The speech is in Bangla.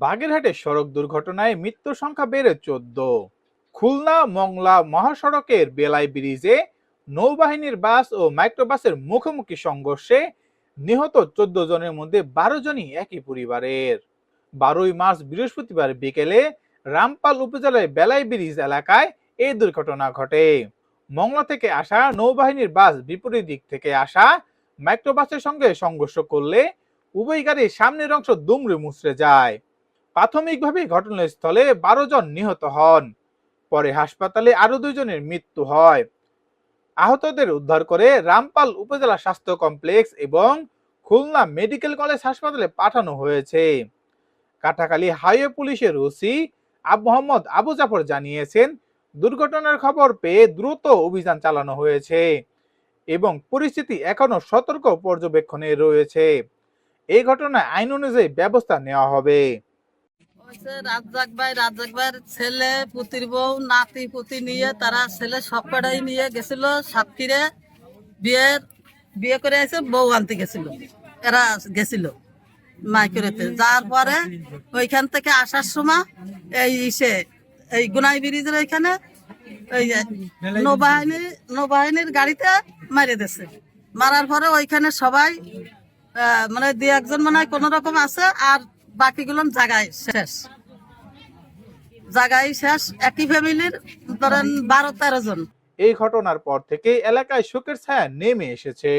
বাগেরহাটে সড়ক দুর্ঘটনায় মৃত্যুর সংখ্যা বেড়ে 14। খুলনা মংলা মহাসড়কের বেলাই ব্রিজে নৌবাহিনীর বাস ও মাইক্রোবাসের মুখোমুখি সংঘর্ষে নিহত 14 জনের মধ্যে 12 জনই একই পরিবারের। 12ই মার্চ বৃহস্পতিবার বিকেলে রামপাল উপজেলার বেলাই ব্রিজ এলাকায় এই দুর্ঘটনা ঘটে। মংলা থেকে আসা নৌবাহিনীর বাস বিপরীত দিক থেকে আসা মাইক্রোবাসের সঙ্গে সংঘর্ষ করলে উভয় গাড়ির সামনের অংশ দুমড়ে মুচড়ে যায়। প্রাথমিকভাবে ঘটনাস্থলে 12 জন নিহত হন। পরে হাসপাতালে আরো 2 জনের মৃত্যু হয়। আহতদের উদ্ধার করে রামপাল উপজেলা স্বাস্থ্য কমপ্লেক্স এবং খুলনা মেডিকেল কলেজ হাসপাতালে পাঠানো হয়েছে। কাটাখালী হাইওয়ে পুলিশের ওসি মোহাম্মদ আবু জাফর জানিয়েছেন, দুর্ঘটনার খবর পেয়ে দ্রুত অভিযান চালানো হয়েছে এবং পরিস্থিতি এখনো সতর্ক পর্যবেক্ষণে রয়েছে। এই ঘটনায় আইন অনুযায়ী ব্যবস্থা নেওয়া হবে। রাজ্জাক ভাইয়ের ছেলে, পুতির বউ, নাতি পুতি নিয়ে তারা ছেলে সব কটাই নিয়ে গেছিল সাতক্ষীরে। বিয়ে করে এসে বউ আনতে গেছিল, এরা গেছিল মাইকেরেতে। যার পরে ওইখান থেকে আসার সময় এই গুনাই ব্রিজের ওইখানে ওই নৌবাহিনীর গাড়িতে মারে দিয়েছে। মারার পরে ওইখানে সবাই মানে 2-1 মনে হয় কোন রকম আছে, আর বাকিগুলো জায়গায় শেষ। একই ফ্যামিলির ধরেন 12-13 জন। এই ঘটনার পর থেকে এলাকায় শোকের ছায়া নেমে এসেছে।